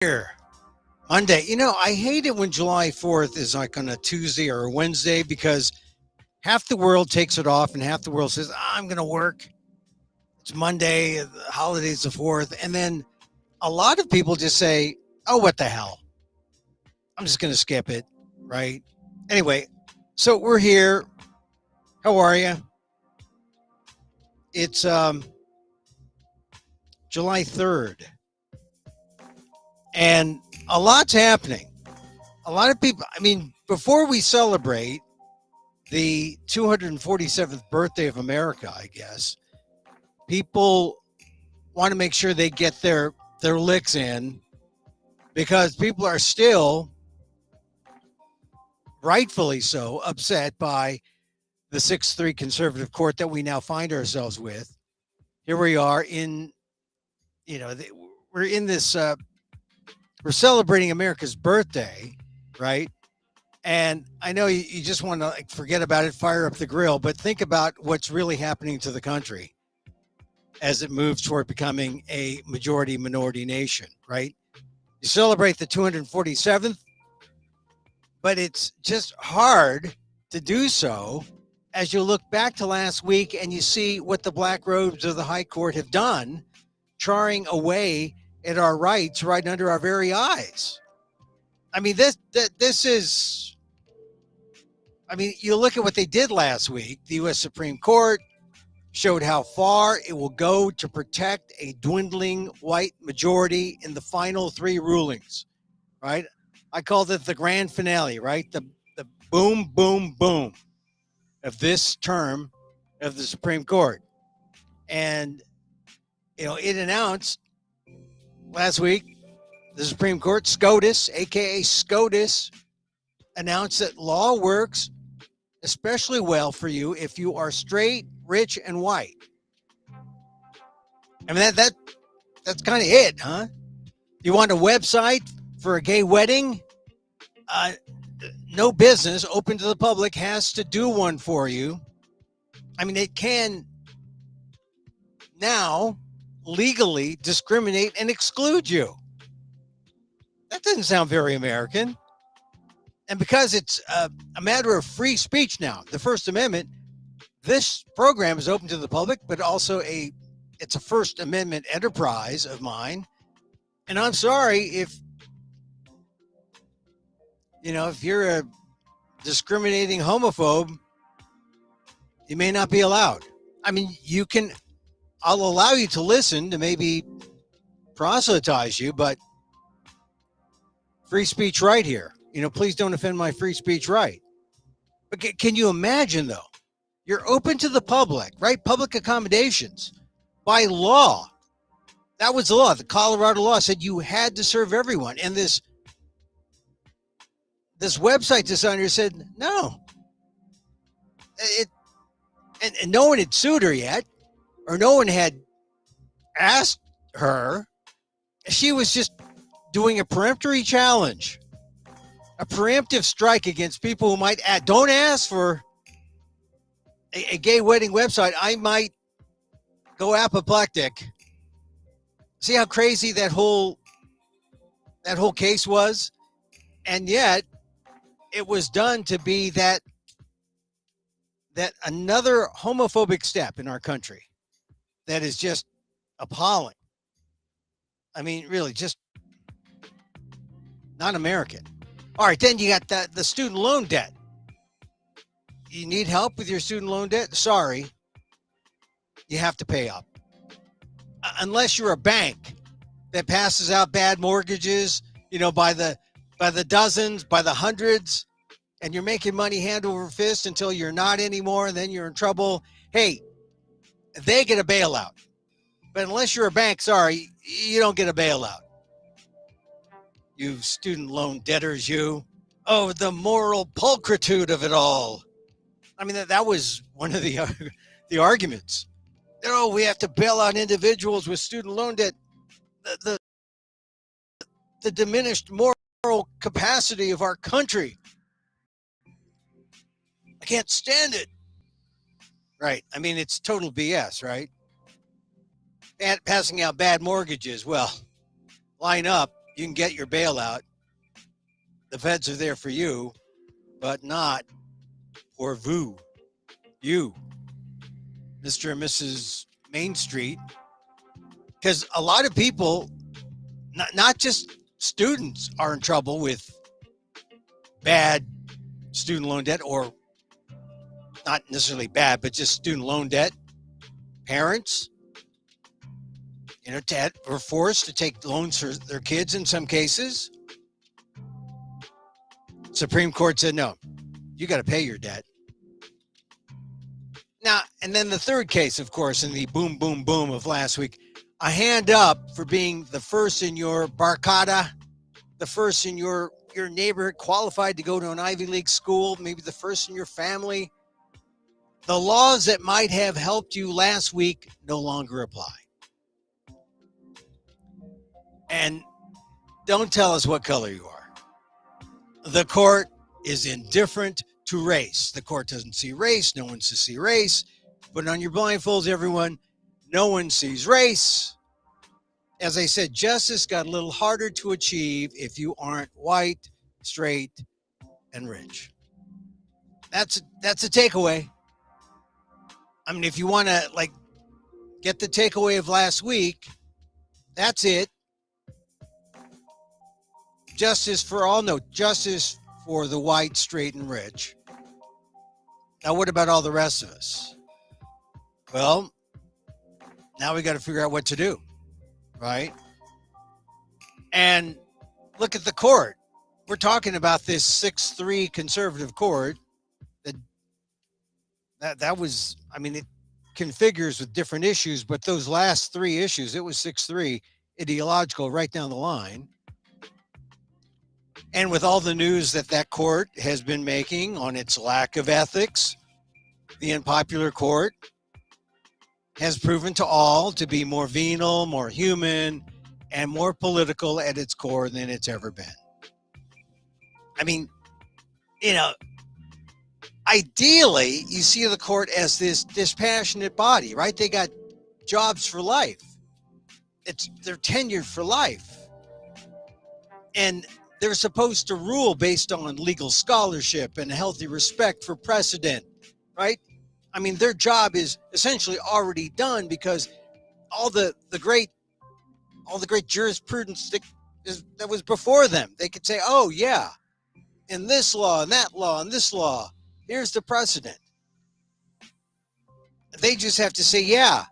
Here, Monday. You know, I hate it when July 4th is like on a Tuesday or a Wednesday because half the world takes it off and half the world says, I'm going to work. It's Monday, the holiday's the 4th. And then a lot of people just say, oh, what the hell? I'm just going to skip it, right? Anyway, so we're here. How are you? It's July 3rd, and a lot's happening. A lot of people, I mean, before we celebrate the 247th birthday of America, I guess, people want to make sure they get their licks in because people are still, rightfully so, upset by the 6-3 conservative court that we now find ourselves with. Here we are in, you know, we're in this, we're celebrating America's birthday, right? And I know you just want to like forget about it, fire up the grill, but think about what's really happening to the country as it moves toward becoming a majority minority nation, right? You celebrate the 247th, but it's just hard to do so as you look back to last week and you see what the black robes of the high court have done, charring away at our rights right under our very eyes. I mean, this is, I mean, you look at what they did last week. The U.S. Supreme Court showed how far it will go to protect a dwindling white majority in the final three rulings, right? I called it the grand finale, right? The boom, boom, boom of this term of the Supreme Court. And, you know, it announced last week, the Supreme Court, SCOTUS, aka SCOTUS, announced that law works especially well for you if you are straight, rich, and white. I mean, that's kind of it, huh? You want a website for a gay wedding? Uh, no business open to the public has to do one for you. I mean, it can now legally discriminate and exclude you. That doesn't sound very American. And because it's a matter of free speech now, the First Amendment, this program is open to the public, but also it's a First Amendment enterprise of mine. And I'm sorry if, you know, if you're a discriminating homophobe, you may not be allowed. I mean, I'll allow you to listen to maybe proselytize you, but free speech right here. You know, please don't offend my free speech right. But can you imagine, though? You're open to the public, right? Public accommodations by law. That was the law. The Colorado law said you had to serve everyone. And this website designer said, no. And no one had sued her yet, or no one had asked her. She was just doing a peremptory challenge, a preemptive strike against people who might don't ask for a gay wedding website. I might go apoplectic. See how crazy that whole case was? And yet it was done to be that another homophobic step in our country that is just appalling. I mean, really, just not American. All right, then you got the student loan debt. You need help with your student loan debt? Sorry, you have to pay up. Unless you're a bank that passes out bad mortgages, you know, by the dozens, by the hundreds, and you're making money hand over fist until you're not anymore, and then you're in trouble. Hey, they get a bailout. But unless you're a bank, sorry, you don't get a bailout. You student loan debtors, you. Oh, the moral pulchritude of it all. I mean, that was one of the arguments. Oh, we have to bail out individuals with student loan debt. The diminished moral capacity of our country. I can't stand it. Right. I mean, it's total BS, right? Passing out bad mortgages. Well, line up. you can get your bailout. The feds are there for you, but not for you, Mr. and Mrs. Main Street. Because a lot of people, not just students, are in trouble with bad student loan debt, or not necessarily bad, but just student loan debt. Parents, were forced to take loans for their kids in some cases. Supreme Court said, no, you got to pay your debt. Now, and then the third case, of course, in the boom, boom, boom of last week, a hand up for being the first in your barcada, the first in your neighborhood qualified to go to an Ivy League school, maybe the first in your family. The laws that might have helped you last week no longer apply. And don't tell us what color you are. The court is indifferent to race. The court doesn't see race. No one's to see race. Put on your blindfolds, everyone. No one sees race. As I said, justice got a little harder to achieve if you aren't white, straight, and rich. That's a takeaway. I mean, if you want to get the takeaway of last week, that's it. Justice for all, no, justice for the white, straight, and rich. Now, what about all the rest of us? Well, now we got to figure out what to do, right? And look at the court. We're talking about this 6-3 conservative court that was, I mean, it configures with different issues, but those last three issues, it was 6-3, ideological right down the line. And with all the news that court has been making on its lack of ethics, the unpopular court has proven to all to be more venal, more human, and more political at its core than it's ever been. I mean, ideally, you see the court as this dispassionate body, right? They got jobs for life. They're tenured for life. And they're supposed to rule based on legal scholarship and a healthy respect for precedent, right? I mean, their job is essentially already done because all the great jurisprudence that was before them, they could say, oh yeah, in this law and that law and this law, here's the precedent. They just have to say, yeah,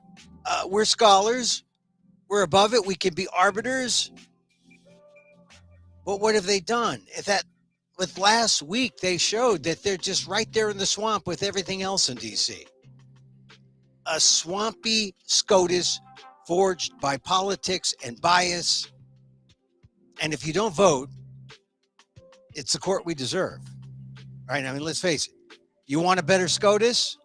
we're scholars, we're above it, we can be arbiters. But what have they done? With last week, they showed that they're just right there in the swamp with everything else in D.C. A swampy SCOTUS forged by politics and bias. And if you don't vote, it's the court we deserve. Right? I mean, let's face it. You want a better SCOTUS?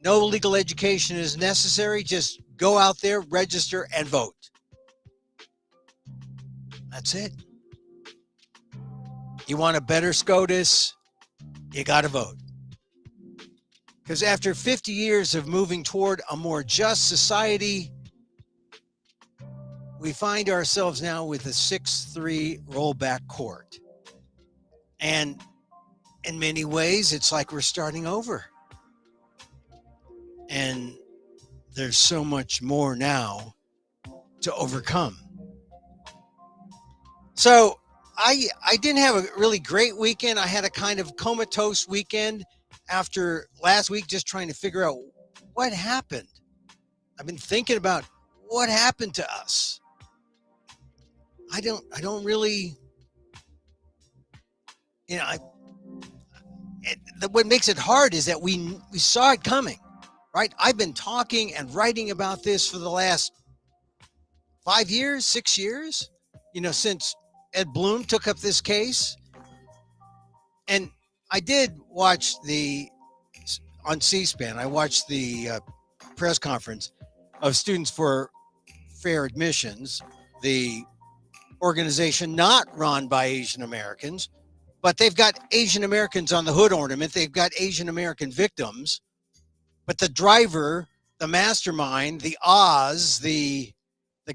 No legal education is necessary. Just go out there, register, and vote. That's it. You want a better SCOTUS? You got to vote. Because after 50 years of moving toward a more just society, we find ourselves now with a 6-3 rollback court. And in many ways, it's like we're starting over. And there's so much more now to overcome. So I didn't have a really great weekend. I had a kind of comatose weekend after last week, just trying to figure out what happened. I've been thinking about what happened to us. I don't really, what makes it hard is that we saw it coming, right? I've been talking and writing about this for the last 5 years, 6 years, since Ed Blum took up this case. And I did watch on C-SPAN, I watched the press conference of Students for Fair Admissions, the organization not run by Asian Americans, but they've got Asian Americans on the hood ornament. They've got Asian American victims, but the driver, the mastermind, the Oz, the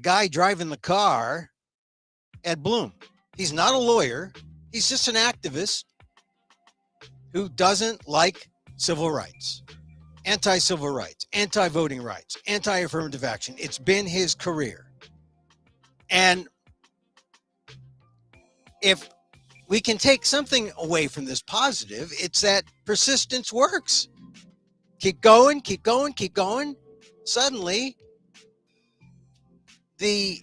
guy driving the car Ed Blum. He's not a lawyer. He's just an activist who doesn't like civil rights, anti-civil rights, anti-voting rights, anti-affirmative action. It's been his career. And if we can take something away from this positive, it's that persistence works. Keep going, keep going, keep going. Suddenly, the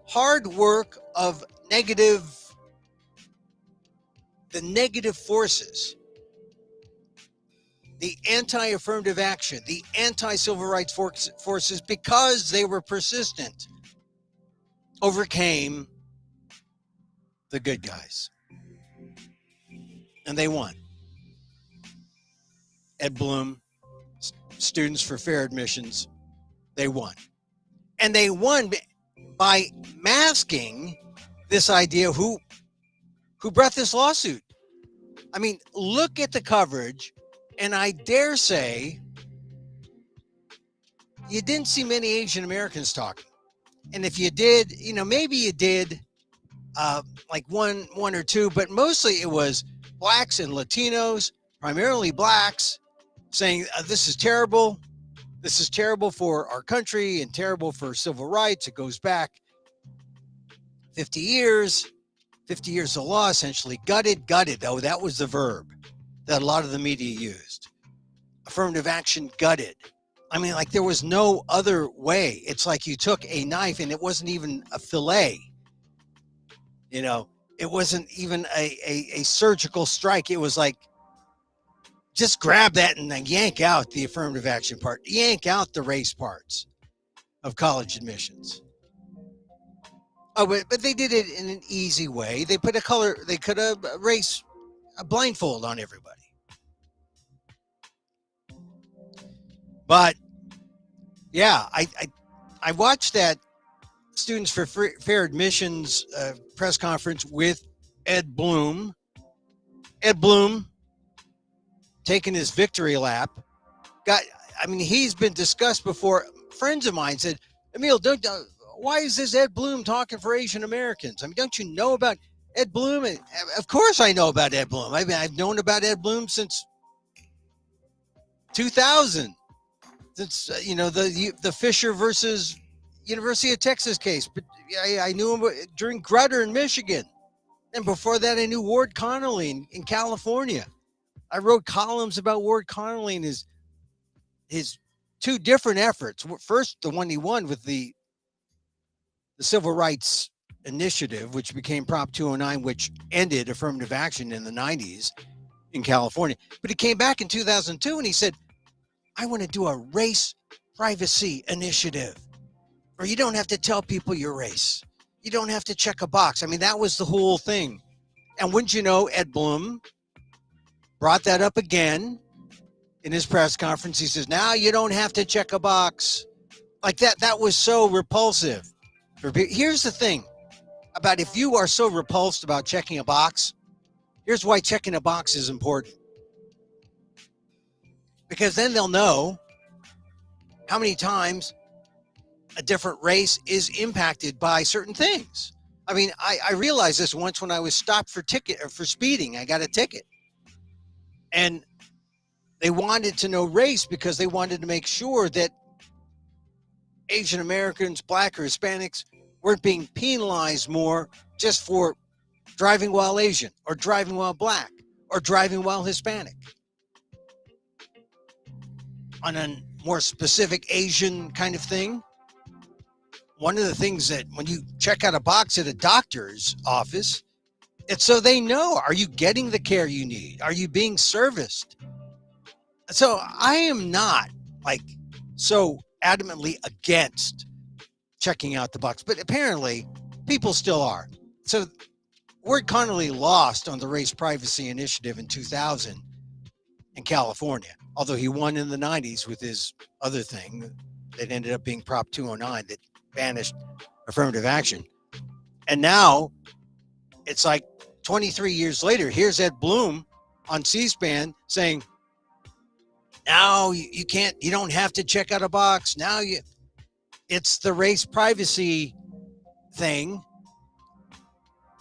hard work of the negative forces, the anti-affirmative action, the anti-civil rights forces, because they were persistent, overcame the good guys. And they won. Ed Blum, Students for Fair Admissions, they won. And they won by masking this idea who brought this lawsuit. I mean, look at the coverage, and I dare say you didn't see many Asian Americans talking. And if you did, maybe you did like one or two, but mostly it was blacks and Latinos, primarily blacks, saying this is terrible. This is terrible for our country and terrible for civil rights. It goes back 50 years of law, essentially gutted. Oh, that was the verb that a lot of the media used. Affirmative action gutted. I mean, like there was no other way. It's like you took a knife and it wasn't even a fillet. It wasn't even a surgical strike. It was like, just grab that and then yank out the affirmative action part, yank out the race parts of college admissions. Oh, but they did it in an easy way. They put they could have race a blindfold on everybody. But yeah, I watched that Students for Fair Admissions press conference with Ed Blum. Ed Blum taking his victory lap. He's been discussed before. Friends of mine said, Emil, why is this Ed Blum talking for Asian Americans? I mean, don't you know about Ed Blum? And of course I know about Ed Blum. I've known about Ed Blum since 2000. Since, the Fisher versus University of Texas case. But I knew him during Grutter in Michigan. And before that, I knew Ward Connolly in California. I wrote columns about Ward Connolly and his two different efforts. First, the one he won with the Civil Rights Initiative, which became Prop 209, which ended affirmative action in the 90s in California. But he came back in 2002 and he said, I want to do a race privacy initiative where you don't have to tell people your race. You don't have to check a box. I mean, that was the whole thing. And wouldn't you know, Ed Blum brought that up again in his press conference. He says, now you don't have to check a box. Like that was so repulsive. Here's the thing about if you are so repulsed about checking a box, here's why checking a box is important. Because then they'll know how many times a different race is impacted by certain things. I mean, I realized this once when I was stopped for speeding. I got a ticket. And they wanted to know race because they wanted to make sure that Asian Americans, Black or Hispanics weren't being penalized more just for driving while Asian or driving while Black or driving while Hispanic. On a more specific Asian kind of thing, one of the things that when you check out a box at a doctor's office, it's so they know, are you getting the care you need? Are you being serviced? So I am not like so adamantly against checking out the box, but apparently people still are. So Ward Connolly lost on the Race Privacy Initiative in 2000 in California, although he won in the 90s with his other thing that ended up being Prop 209 that banished affirmative action. And now it's like 23 years later, here's Ed Blum on C-SPAN saying, now you don't have to check out a box. Now it's the race privacy thing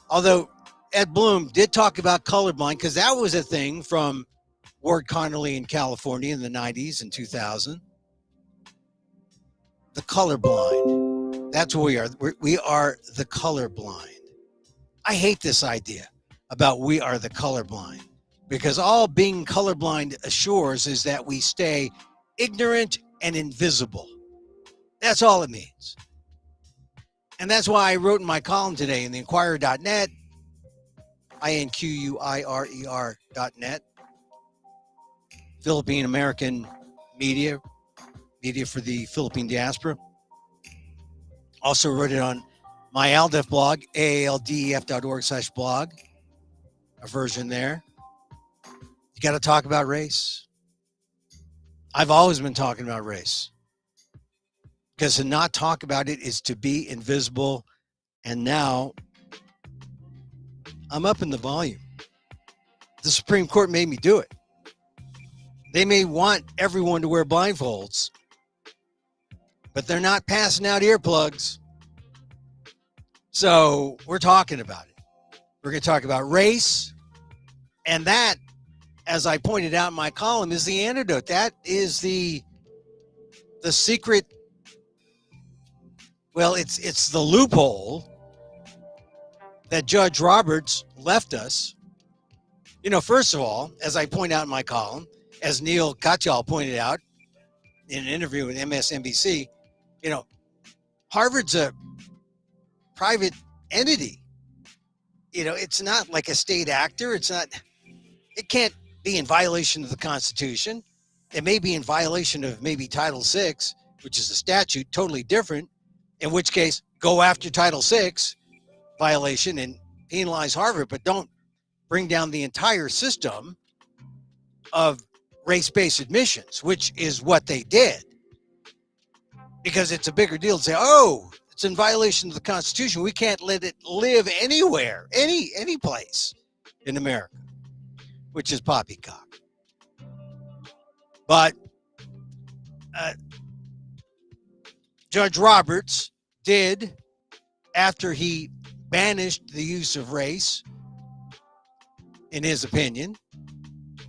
Although Ed Blum did talk about colorblind because that was a thing from Ward Connerly in California in the 90s and 2000. The colorblind. That's what we are. We are the colorblind. I hate this idea about we are the colorblind because all being colorblind assures is that we stay ignorant and invisible. That's all it means. And that's why I wrote in my column today in the Inquirer.net, INQUIRER.net, Philippine American media for the Philippine diaspora. Also wrote it on my ALDEF blog, aaldef.org/blog, a version there. You got to talk about race. I've always been talking about race because to not talk about it is to be invisible. And now I'm up in the volume. The Supreme Court made me do it. They may want everyone to wear blindfolds, but they're not passing out earplugs. So we're talking about it. We're going to talk about race. And that, as I pointed out in my column, is the antidote. That is the secret. Well, it's the loophole that Judge Roberts left us. You know, first of all, as I point out in my column, as Neil Katyal pointed out in an interview with MSNBC, you know, Harvard's a private entity. You know, it's not like a state actor. It can't be in violation of the Constitution. It may be in violation of maybe Title VI, which is a statute totally different, in which case go after Title VI violation and penalize Harvard, but don't bring down the entire system of race-based admissions, which is what they did. Because it's a bigger deal to say, oh, it's in violation of the Constitution. We can't let it live anywhere, any place in America, which is poppycock. But Judge Roberts did, after he banished the use of race, in his opinion,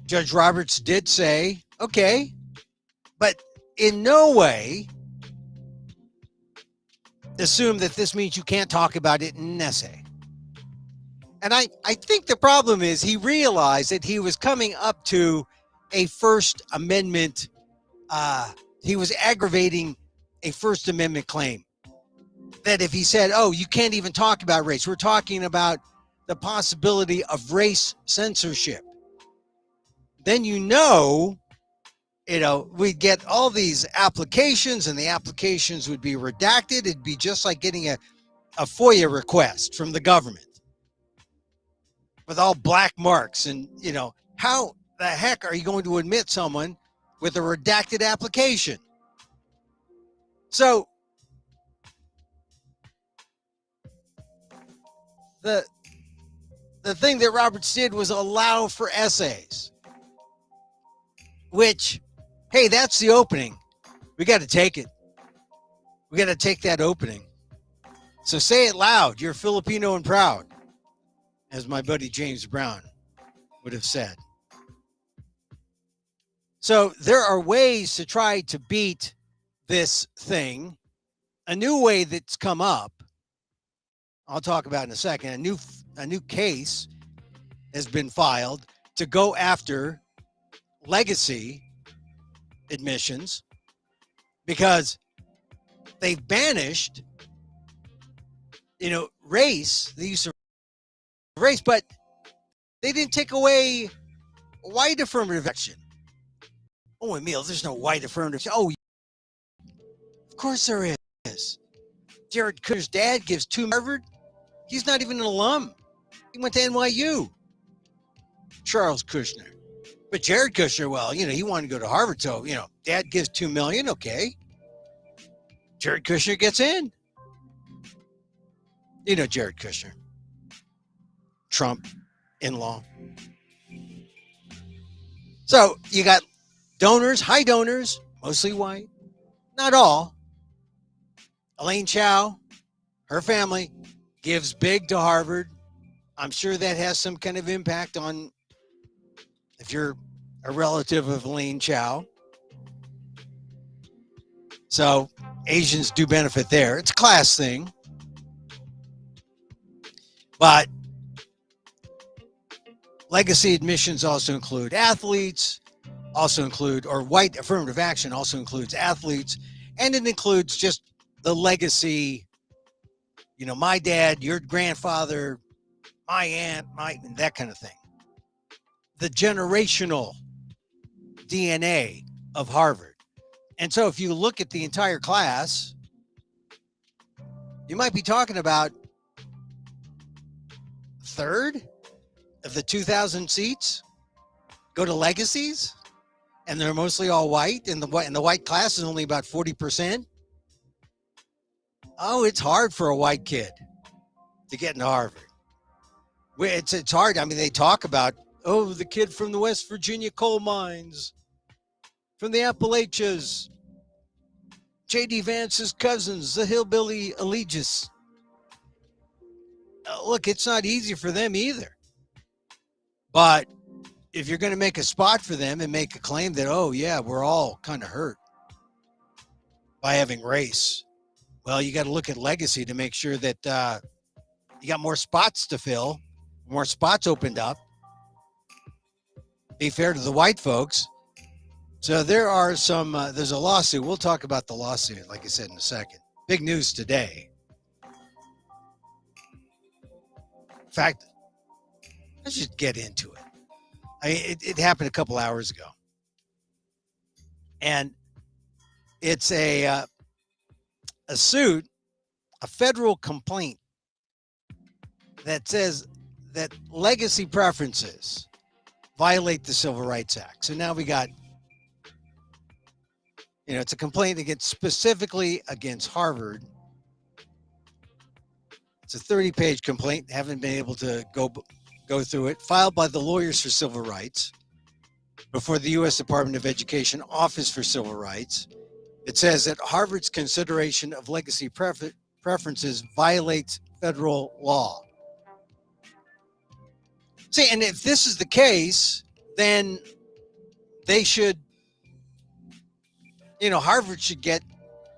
Judge Roberts did say, okay, but in no way assume that this means you can't talk about it in an essay. And I think the problem is he realized that he was coming up to a First Amendment, he was aggravating a First Amendment claim. That if he said, oh, you can't even talk about race, we're talking about the possibility of race censorship. Then we'd get all these applications and the applications would be redacted. It'd be just like getting a FOIA request from the government with all black marks. And, you know, how the heck are you going to admit someone with a redacted application? So the thing that Roberts did was allow for essays, which, hey, that's the opening. We got to take it. We got to take that opening. So say it loud. You're Filipino and proud, as my buddy James Brown would have said. So there are ways to try to beat this thing. A new way that's come up, I'll talk about in a second. A new case has been filed to go after legacy admissions because they've banished, race, the use of race, but they didn't take away white affirmative action. Oh, Emil, there's no white affirmative action. Oh, of course there is. Jared Kushner's dad gives to Harvard. He's not even an alum. He went to NYU. Charles Kushner. But Jared Kushner, well, he wanted to go to Harvard, so, dad gives $2 million, okay. Jared Kushner gets in. Jared Kushner. Trump in-law. So you got donors, high donors, mostly white, not all. Elaine Chao, her family, gives big to Harvard. I'm sure that has some kind of impact on if you're a relative of Elaine Chao. So Asians do benefit there. It's a class thing. But legacy admissions also include athletes, also include, or white affirmative action also includes athletes, and it includes just the legacy, my dad, your grandfather, my aunt, that kind of thing. The generational DNA of Harvard. And so if you look at the entire class, you might be talking about a third of the 2,000 seats go to legacies, and they're mostly all white, and the white class is only about 40%. Oh, it's hard for a white kid to get into Harvard. It's hard. I mean, they talk about, the kid from the West Virginia coal mines, from the Appalachians, J.D. Vance's cousins, the hillbilly allegiance. Look, it's not easy for them either. But if you're going to make a spot for them and make a claim that, we're all kind of hurt by having race, well, you got to look at legacy to make sure that you got more spots to fill, more spots opened up. Be fair to the white folks. So there are there's a lawsuit. We'll talk about the lawsuit, like I said, in a second. Big news today. In fact, let's just get into it. It happened a couple hours ago. And it's a suit, a federal complaint that says that legacy preferences violate the Civil Rights Act. So now we got, it's a complaint specifically against Harvard. It's a 30-page complaint. Haven't been able to go through it. Filed by the Lawyers for Civil Rights before the U.S. Department of Education Office for Civil Rights. It says that Harvard's consideration of legacy preferences violates federal law. See, and if this is the case, then they should, Harvard should get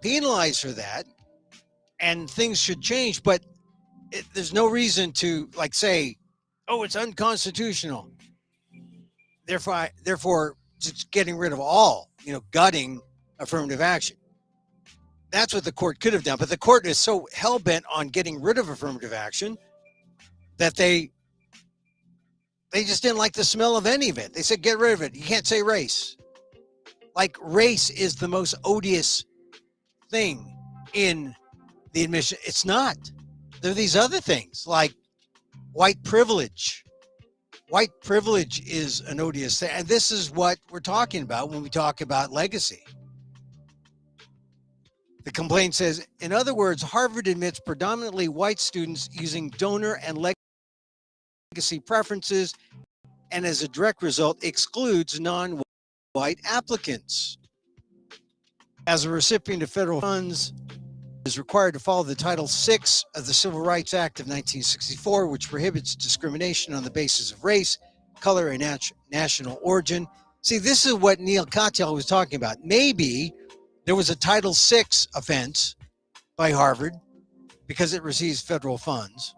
penalized for that, and things should change. But there's no reason to say, it's unconstitutional. Therefore, just getting rid of all, gutting affirmative action. That's what the court could have done. But the court is so hell-bent on getting rid of affirmative action that they just didn't like the smell of any of it. They said, get rid of it. You can't say race. Like, race is the most odious thing in the admission. It's not. There are these other things like white privilege. White privilege is an odious thing. And this is what we're talking about when we talk about legacy. The complaint says, in other words, Harvard admits predominantly white students using donor and legacy preferences, and as a direct result, excludes non-white applicants. As a recipient of federal funds, is required to follow the Title VI of the Civil Rights Act of 1964, which prohibits discrimination on the basis of race, color, and national origin. See, this is what Neil Katyal was talking about. Maybe there was a Title VI offense by Harvard because it receives federal funds.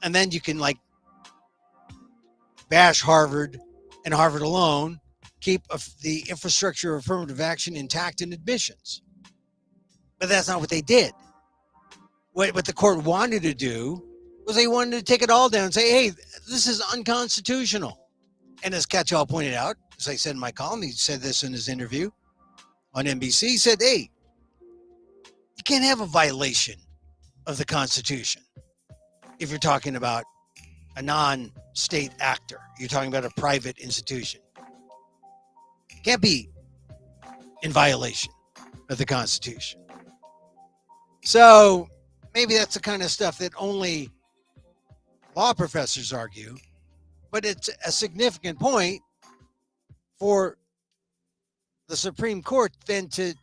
And then you can bash Harvard and Harvard alone, keep the infrastructure of affirmative action intact in admissions. But that's not what they did. What the court wanted to do was they wanted to take it all down and say, hey, this is unconstitutional. And as Katyal pointed out, as I said in my column, he said this in his interview on NBC, he said, hey, you can't have a violation of the Constitution if you're talking about a non-state actor. You're talking about a private institution. Can't be in violation of the Constitution. So maybe that's the kind of stuff that only law professors argue, but it's a significant point for the Supreme Court then to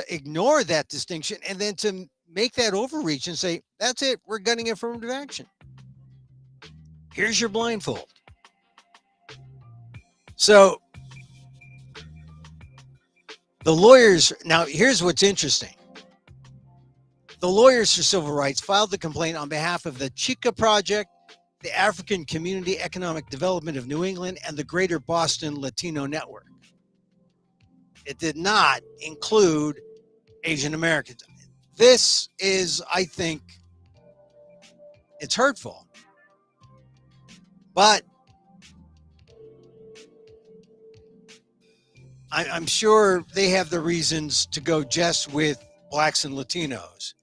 ignore that distinction and then to make that overreach and say, that's it, we're gutting affirmative action. Here's your blindfold. So the lawyers, now here's what's interesting. The lawyers for civil rights filed the complaint on behalf of the Chica Project, the African Community Economic Development of New England, and the Greater Boston Latino Network. It did not include Asian Americans. This is, I think, it's hurtful. But I'm sure they have the reasons to go just with blacks and Latinos.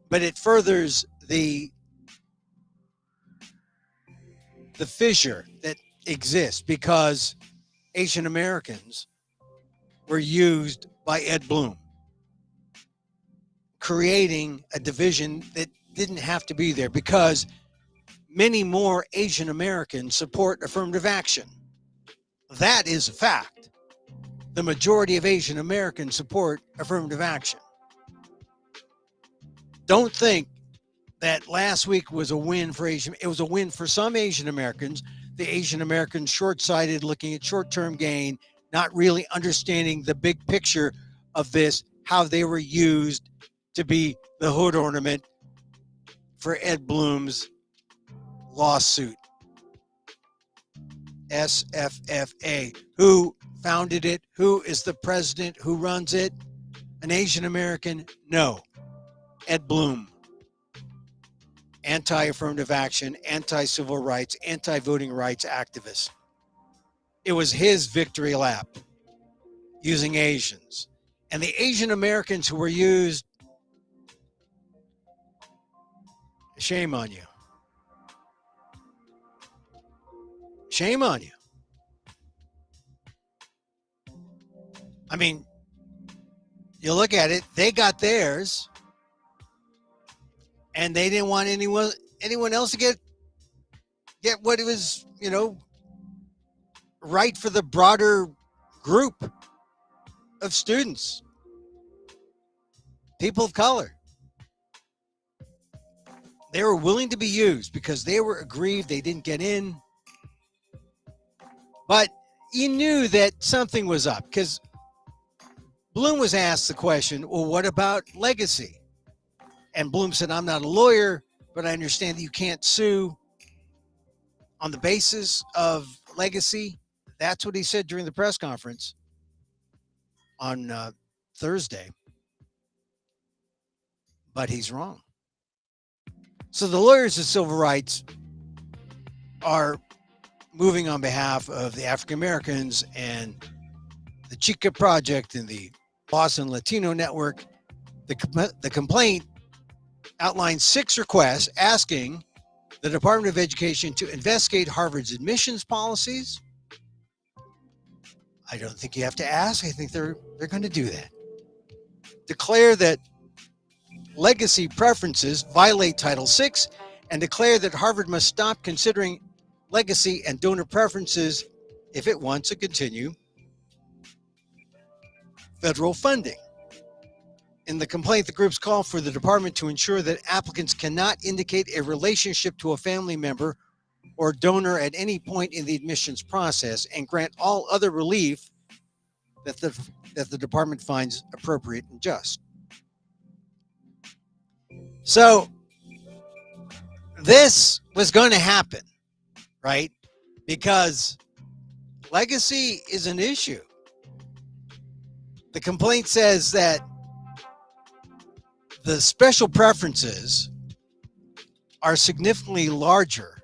But it furthers the fissure that exists because Asian Americans were used by Ed Blum, creating a division that didn't have to be there because many more Asian Americans support affirmative action. That is a fact. The majority of Asian Americans support affirmative action. Don't think that last week was a win for Asian. It was a win for some Asian Americans. The Asian Americans short-sighted, looking at short-term gain, not really understanding the big picture of this, how they were used to be the hood ornament for Ed Blum's lawsuit. SFFA. Who founded it? Who is the president? Who runs it? An Asian American? No. Ed Blum. Anti-affirmative action, anti-civil rights, anti-voting rights activist. It was his victory lap using Asians. And the Asian Americans who were used, shame on you. Shame on you. I mean, you look at it, they got theirs, and they didn't want anyone else to get what it was, right for the broader group of students, people of color. They were willing to be used because they were aggrieved they didn't get in. But you knew that something was up because Blum was asked the question, well, what about legacy? And Blum said, I'm not a lawyer, but I understand that you can't sue on the basis of legacy. That's what he said during the press conference on Thursday. But he's wrong. So the lawyers of civil rights are moving on behalf of the African Americans and the Chica Project and the Boston Latino Network. The complaint outlines 6 requests asking the Department of Education to investigate Harvard's admissions policies. I don't think you have to ask. I think they're going to do that. Declare that legacy preferences violate Title VI, and declare that Harvard must stop considering legacy and donor preferences if it wants to continue federal funding. In the complaint, the groups call for the department to ensure that applicants cannot indicate a relationship to a family member or donor at any point in the admissions process, and grant all other relief that the department finds appropriate and just. So this was going to happen, right? Because legacy is an issue. The complaint says that the special preferences are significantly larger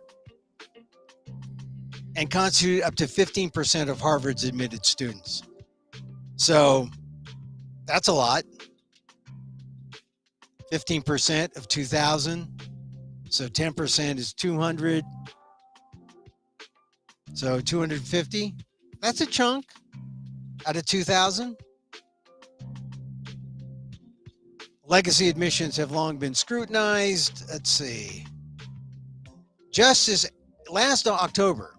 and constitute up to 15% of Harvard's admitted students. So that's a lot. 15% of 2,000. So 10% is 200. So 250. That's a chunk out of 2,000. Legacy admissions have long been scrutinized. Let's see. Last October,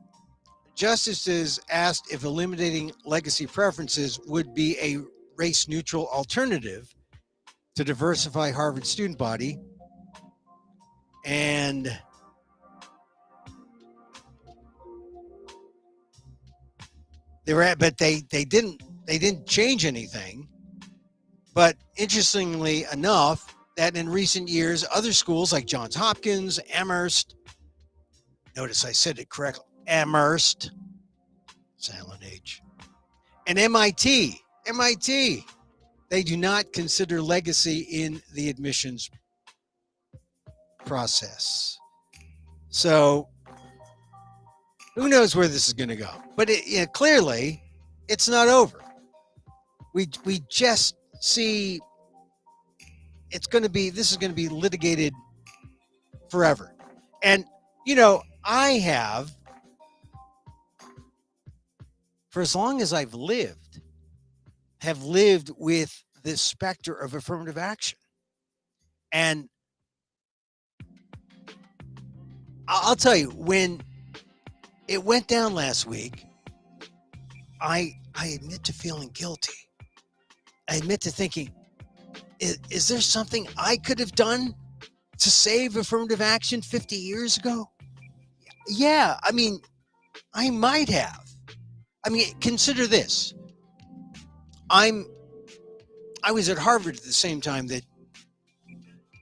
justices asked if eliminating legacy preferences would be a race-neutral alternative to diversify Harvard's student body. And but they didn't change anything. But interestingly enough, that in recent years, other schools like Johns Hopkins, Amherst, notice I said it correctly, Amherst, silent H, and MIT, they do not consider legacy in the admissions process. So who knows where this is going to go? But clearly, it's not over. We just see this is going to be litigated forever. And I for as long as I've have lived with this specter of affirmative action. And I'll tell you, when it went down last week, I admit to feeling guilty. I admit to thinking, is there something I could have done to save affirmative action 50 years ago? Yeah, I mean, I might have. I mean, consider this. I was at Harvard at the same time that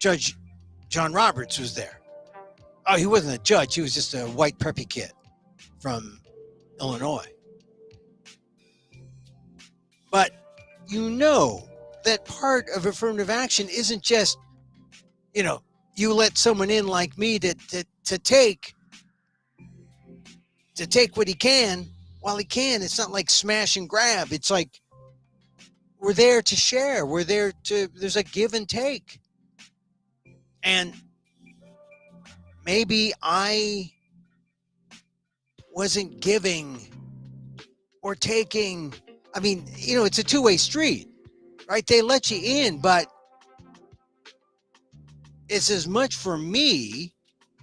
Judge John Roberts was there. Oh, he wasn't a judge. He was just a white preppy kid from Illinois. But that part of affirmative action isn't just, you let someone in like me to take what he can while he can. It's not like smash and grab. It's like we're there to share. There's a give and take. And maybe I wasn't giving or taking. I mean, it's a two-way street, right? They let you in, but it's as much for me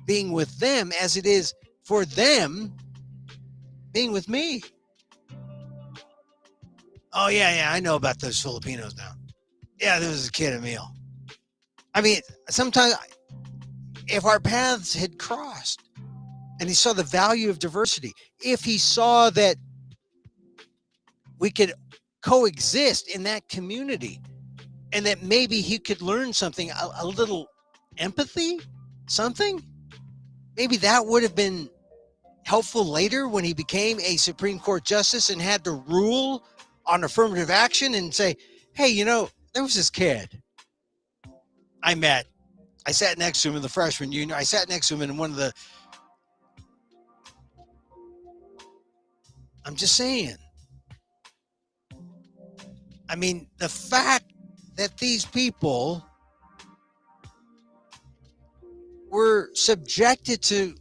being with them as it is for them being with me. Oh, yeah, I know about those Filipinos now. Yeah, there was a kid, Emil. I mean, sometimes if our paths had crossed and he saw the value of diversity, if he saw that we could coexist in that community and that maybe he could learn something, a little empathy, something, maybe that would have been helpful later when he became a Supreme Court justice and had to rule on affirmative action and say, hey, there was this kid I met. I sat next to him in the freshman union. I sat next to him in one of the, I'm just saying. I mean, the fact that these people were subjected to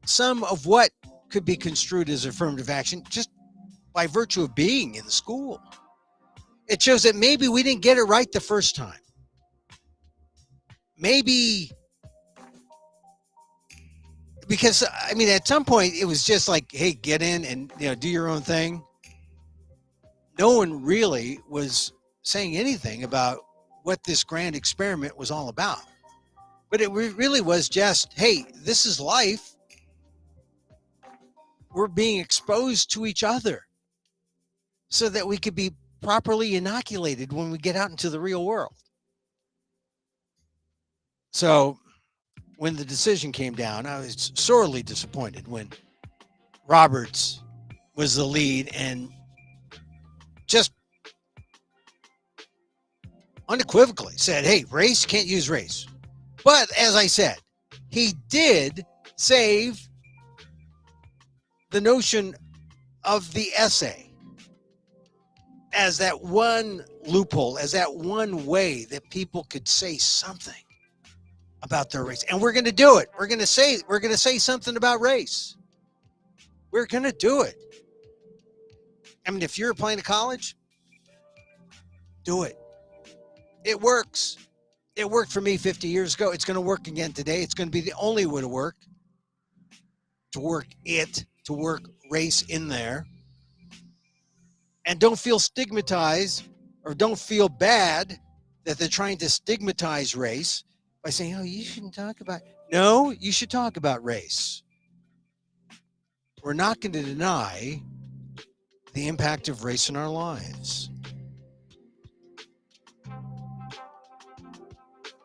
some of what could be construed as affirmative action just by virtue of being in the school. It shows that maybe we didn't get it right the first time. Maybe because, I mean, at some point it was just like, hey, get in and do your own thing. No one really was saying anything about what this grand experiment was all about. But it really was just, hey, this is life. We're being exposed to each other so that we could be properly inoculated when we get out into the real world. So when the decision came down, I was sorely disappointed when Roberts was the lead and just unequivocally said, hey, race, can't use race. But as I said, he did save the notion of the essay as that one loophole, as that one way that people could say something about their race. And we're going to do it. We're going to say something about race. We're going to do it. I mean, if you're applying to college, do it. It works. It worked for me 50 years ago. It's going to work again today. It's going to be the only way to work race in there. And don't feel stigmatized or don't feel bad that they're trying to stigmatize race by saying, oh, you shouldn't talk about. No, you should talk about race. We're not going to deny the impact of race in our lives.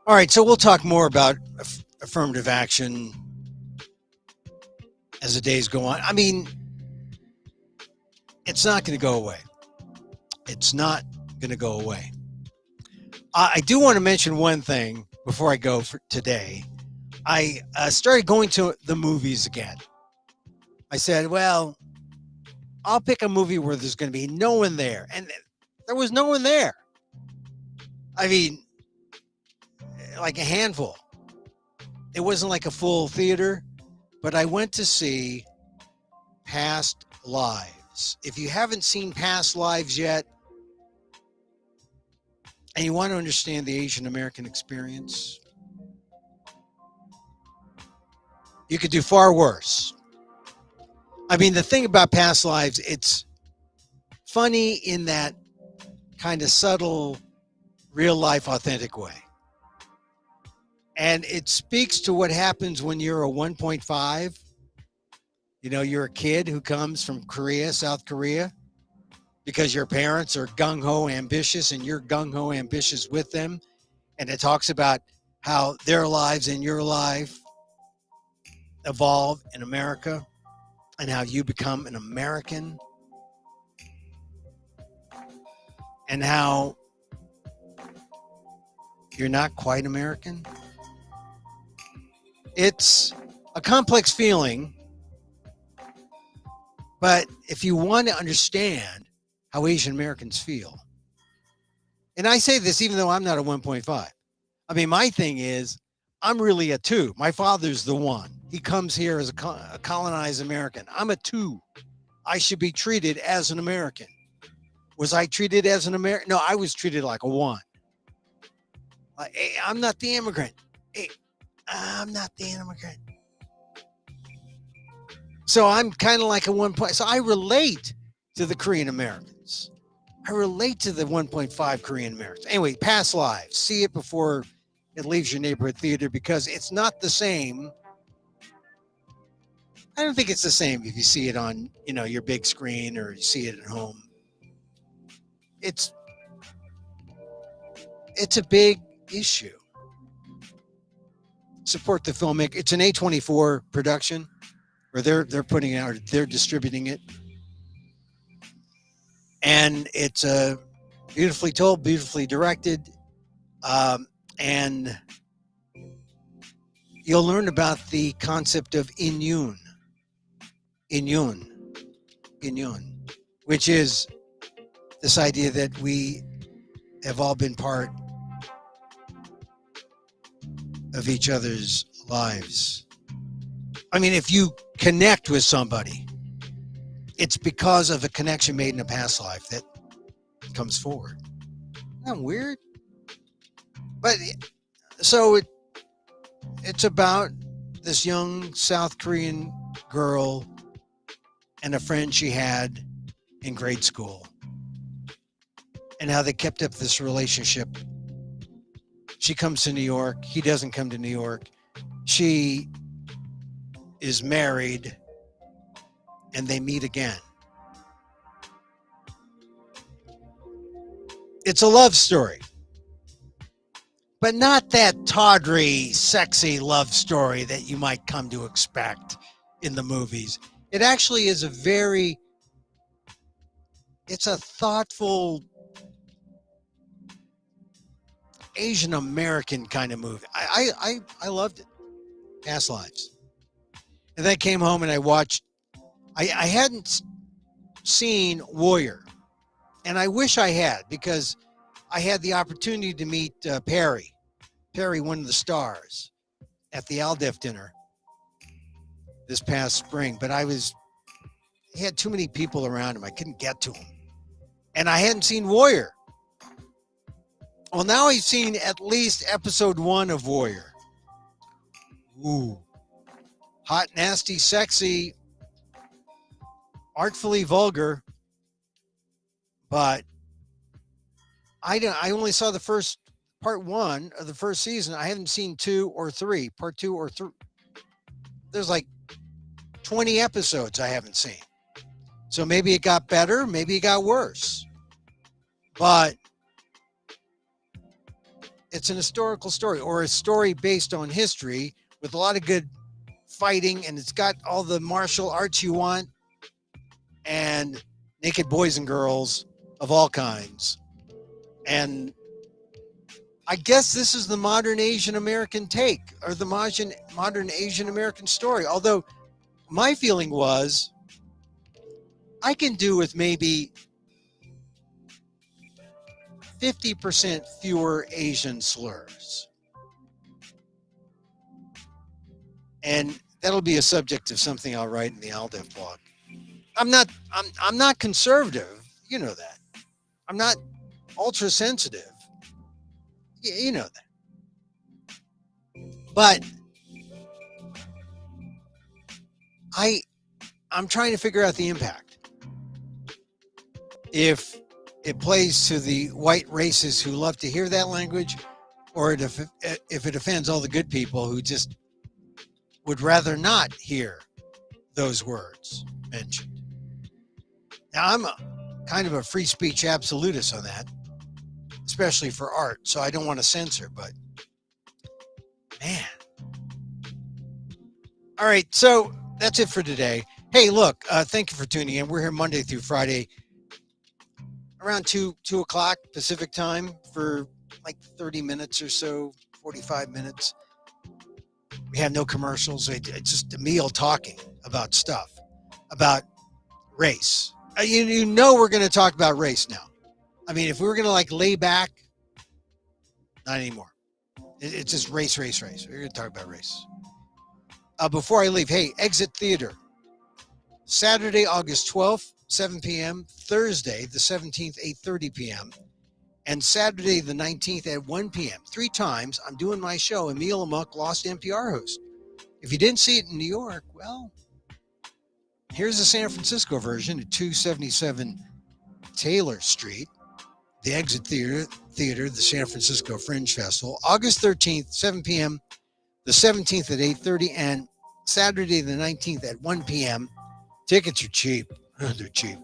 All right, so we'll talk more about affirmative action as the days go on. I mean, it's not going to go away. It's not going to go away. I do want to mention one thing before I go for today. I started going to the movies again. I said, well, I'll pick a movie where there's going to be no one there. And there was no one there. I mean, like a handful. It wasn't like a full theater, but I went to see Past Lives. If you haven't seen Past Lives yet, and you want to understand the Asian American experience, you could do far worse. I mean, the thing about Past Lives, it's funny in that kind of subtle, real life, authentic way. And it speaks to what happens when you're a 1.5. You know, you're a kid who comes from Korea, South Korea, because your parents are gung-ho ambitious and you're gung-ho ambitious with them. And it talks about how their lives and your life evolve in America and how you become an American and how you're not quite American. It's a complex feeling, but if you want to understand how Asian Americans feel, and I say this even though I'm not a 1.5. I mean, my thing is, I'm really a 2. My father's the 1. He comes here as a colonized American. I'm a 2. I should be treated as an American. Was I treated as an American? No, I was treated like a 1. Like, hey, I'm not the immigrant. Hey, I'm not the immigrant. So I'm kind of like a 1. So I relate to the Korean Americans. I relate to the 1.5 Korean Americans. Anyway, Past Lives. See it before it leaves your neighborhood theater because it's not the same. I don't think it's the same if you see it on, you know, your big screen or you see it at home. It's a big issue. Support the filmmaker. It's an A24 production, or they're putting it out, they're distributing it, and it's beautifully told, beautifully directed, and you'll learn about the concept of Inyun, which is this idea that we have all been part of each other's lives. I mean, if you connect with somebody, it's because of a connection made in a past life that comes forward. Isn't that weird? But so it's about this young South Korean girl and a friend she had in grade school and how they kept up this relationship. She comes to New York. He doesn't come to New York. She is married and they meet again. It's a love story, but not that tawdry, sexy love story that you might come to expect in the movies. It actually is it's a thoughtful Asian American kind of movie. I loved it. Past Lives. And then I came home and I watched, I hadn't seen Warrior. And I wish I had, because I had the opportunity to meet Perry, one of the stars, at the Aldef dinner this past spring. But he had too many people around him. I couldn't get to him. And I hadn't seen Warrior. Well, now I've seen at least episode 1 of Warrior. Ooh. Hot, nasty, sexy, artfully vulgar. But I only saw the first part 1 of the first season. I haven't seen 2 or 3. Part 2 or 3. There's like 20 episodes I haven't seen. So maybe it got better, maybe it got worse. But it's an historical story, or a story based on history with a lot of good fighting, and it's got all the martial arts you want and naked boys and girls of all kinds. And I guess this is the modern Asian American take, or the modern Asian American story. Although my feeling was I can do with maybe 50% fewer Asian slurs. And that'll be a subject of something I'll write in the Aldef blog. I'm not conservative, you know that. I'm not ultra sensitive. You know that. But I'm trying to figure out the impact. If it plays to the white races who love to hear that language, or if it offends all the good people who just would rather not hear those words mentioned. Now, I'm kind of a free speech absolutist on that, especially for art, so I don't want to censor, but man. All right, so that's it for today. Hey, look, thank you for tuning in. We're here Monday through Friday around 2 o'clock Pacific time for like 30 minutes or so, 45 minutes. We have no commercials. It's just Emil talking about stuff, about race. You know we're going to talk about race now. I mean, if we were going to like lay back, not anymore. It's just race. We're going to talk about race. Before I leave, hey, Exit Theater. Saturday, August 12th, 7 p.m. Thursday, the 17th, 8:30 p.m. And Saturday, the 19th at 1 p.m. 3 times, I'm doing my show, Emil, Amok, Lost NPR host. If you didn't see it in New York, well, here's the San Francisco version at 277 Taylor Street, the Exit Theater, the San Francisco Fringe Festival, August 13th, 7 p.m., the 17th at 8:30, and Saturday, the 19th at 1 p.m. Tickets are cheap. They're cheap.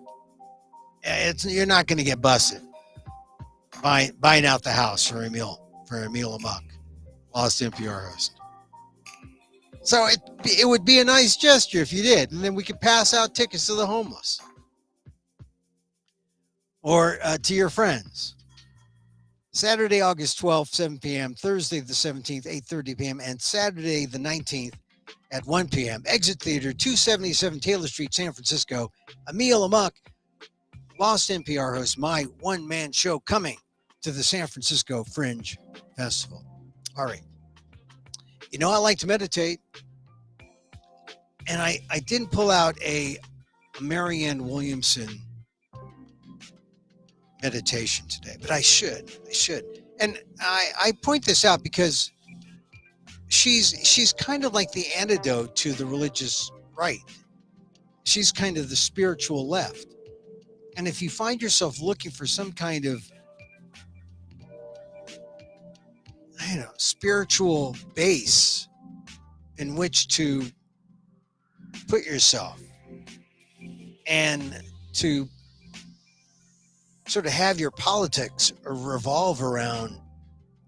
You're not going to get busted buying out the house for Emil Amok, Lost NPR host. So it would be a nice gesture if you did, and then we could pass out tickets to the homeless or to your friends. Saturday, August 12th, 7 p.m., Thursday, the 17th, 8:30 p.m., and Saturday, the 19th at 1 p.m. Exit Theater, 277 Taylor Street, San Francisco. Emil Amok, Lost NPR host, my one-man show coming to the San Francisco Fringe Festival. All right. You know, I like to meditate, and I didn't pull out a Marianne Williamson meditation today, but I should. And I point this out because she's kind of like the antidote to the religious right. She's kind of the spiritual left. And if you find yourself looking for some kind of, spiritual base in which to put yourself and to sort of have your politics revolve around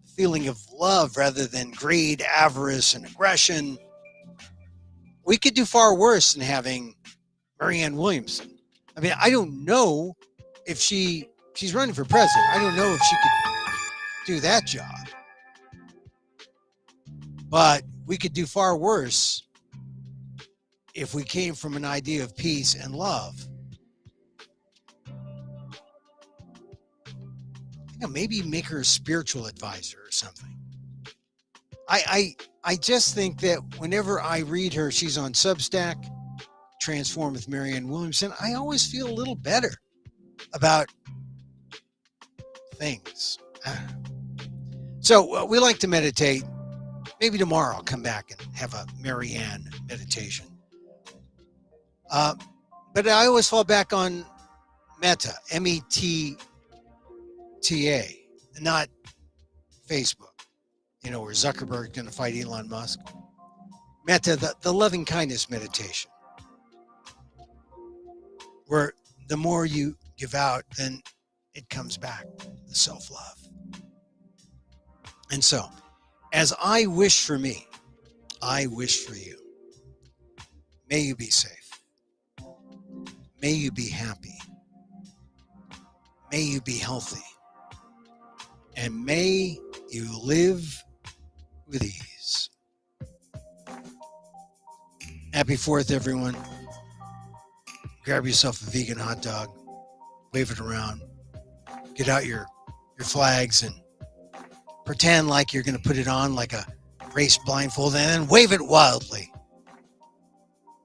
feeling of love rather than greed, avarice, and aggression, we could do far worse than having Marianne Williamson. I mean, I don't know if she's running for president. I don't know if she could do that job. But we could do far worse if we came from an idea of peace and love. Maybe make her a spiritual advisor or something. I just think that whenever I read her, she's on Substack, Transform with Marianne Williamson, I always feel a little better about things. So we like to meditate. Maybe tomorrow I'll come back and have a Marianne meditation. But I always fall back on Meta, METTA, not Facebook, where Zuckerberg's going to fight Elon Musk. Meta, the loving kindness meditation. where the more you give out, then it comes back, the self-love. And so, as I wish for me, I wish for you. May you be safe. May you be happy. May you be healthy. And may you live with ease. Happy 4th, everyone. Grab yourself a vegan hot dog, wave it around, get out your flags and pretend like you're going to put it on like a race blindfold and then wave it wildly.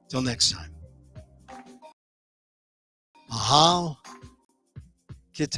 Till next time. Mahal